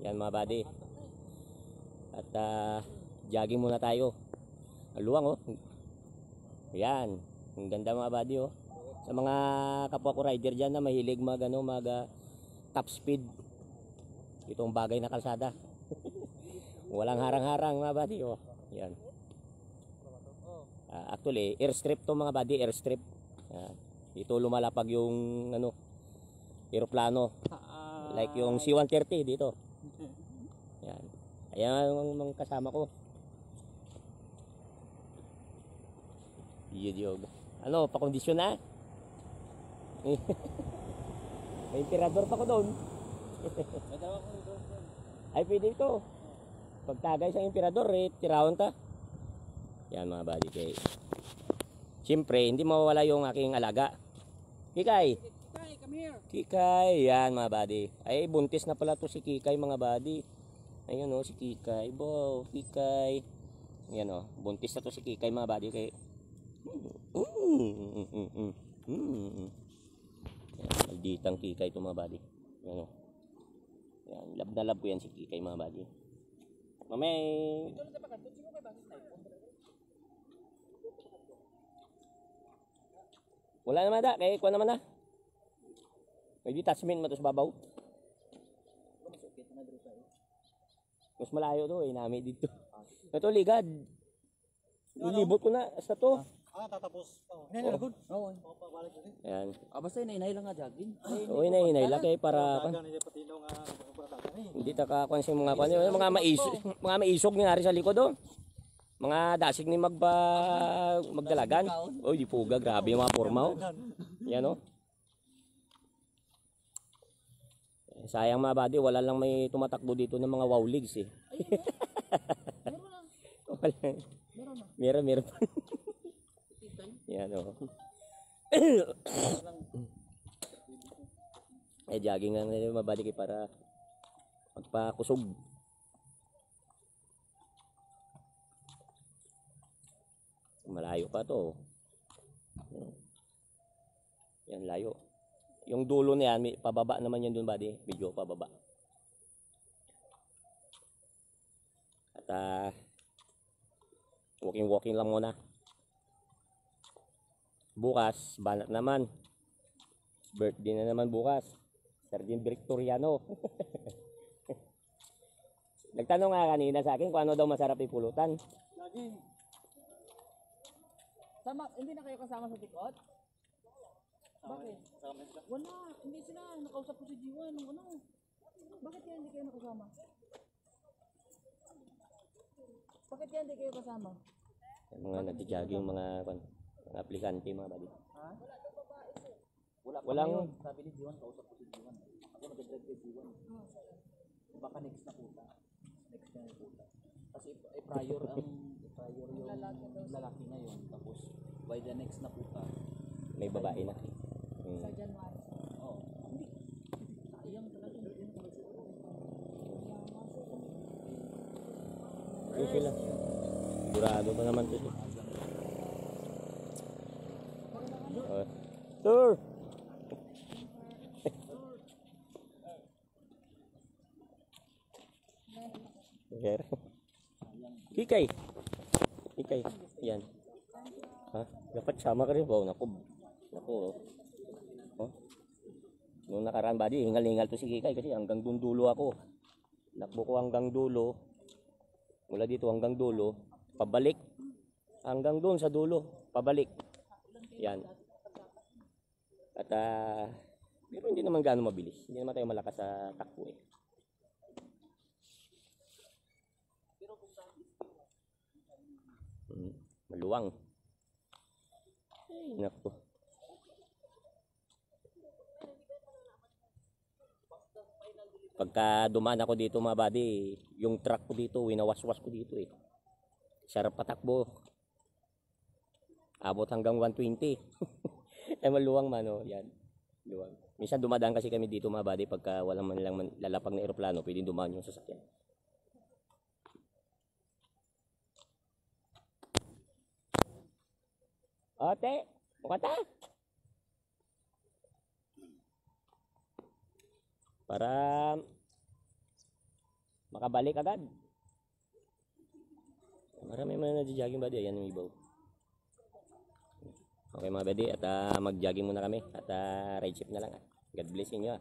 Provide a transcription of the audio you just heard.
Yan mga buddy. At jogging muna tayo. Aluwang oh. Yan. Ang ganda mga buddy oh. Sa mga kapwa ko rider dyan na mahilig mag top speed. Itong bagay na kalsada. Walang harang-harang mga buddy oh. Yan. Actually, airstrip to mga buddy, airstrip. Yan. Dito lumalapag yung eroplano. Like yung C-130 dito. Yan. Ayan ang kasama ko. Yun. Ano, pakondisyon na? May emperador pa ko doon. Ay, pwede ito. Pagtagay sa emperador, tirawon ta. Yan mga buddy. Kay. Siyempre, hindi mawawala yung aking alaga. Kikay. Kikay, come here. Kikay. Yan mga buddy. Ay, buntis na pala to si Kikay mga buddy. Ayun o, si Kikay. Wow, Kikay. Yan o, buntis na to si Kikay mga buddy. Kay. Yan, malditang Kikay ito mga buddy. Yan o. Yan, love na love ko yan si Kikay mga buddy. Mamay. Wala naman da, kaya kuha naman na. May detachment mo to sa babaw. Mas malayo to nami dito. Ito ligad. Ilibot ko na sa to. Tatapos. Hinay-good? Oo. Yan. Basta hinay lang nga jogging. Oo, hinay lang kay para hindi ta ka kung mga mga maisog ni ari sa likod oh. Mga dasig ni magdalagan. Oy, di puga, grabe yung mga porma oh. Yan oh. Sayang mga buddy, wala lang may tumatakbo dito ng mga wow leagues eh. Meron. Yan oh. Jogging lang na mga buddy para magpakusog. Malayo pa to. Yan layo. Yung dulo na yan, pababa naman yan dun buddy. Medyo pababa. At walking lang muna. Bukas, banat naman. Birthday na naman bukas. Sergeant Victoriano. Nagtanong nga kanina sa akin kung ano daw masarap ipulutan. Laging. Hindi na kayo kasama sa tikot? Bakit? Wala, hindi sila. Nakausap ko si Jiwan. Bakit kaya hindi kayo nakasama? Bakit kaya hindi kayo kasama? Yung mga nagja-jogging, mga aplikante, mga buddy. Ha? Walang sabi ni Jiwan, kausap ko si Jiwan. Ako nag-drag kay Jiwan. Baka next na puta. Kasi prior yung lalaki na yun. Tapos by the next na puta, May babae na. Sa January. oh, hindi. Sayang talaga. Ito sila. Sigurado pa naman ito. Sir! Kikay. Yan. Ha? Dapat sama ka rin ba? Naku. Oh. Nung nakaraan buddy, hingal-hingal to si Kikay kasi hanggang dulo ako. Nakbo ko hanggang dulo. Mula dito hanggang dulo, pabalik. Hanggang doon sa dulo, pabalik. Yan. At pero hindi naman gaano mabilis. Hindi naman tayo malakas sa takbo eh. Maluwang. Ay, naku. Pagka dumaan ako dito mga buddy, yung truck ko dito, winawaswas ko dito eh. Sarap patakbo. Abot hanggang 120. Eh maluwang man oh, yan. Luwang. Minsan dumadaan kasi kami dito mga buddy pagka walang man lang lalapag na eroplano, pwedeng dumaan yung sasakyan. Ote, mukata. Para makabalik agad. Marami mga nagja-jogging buddy. Ayan yung ibaw. Okay mga buddy, at mag-jogging muna kami at ride shift na lang. God bless inyo.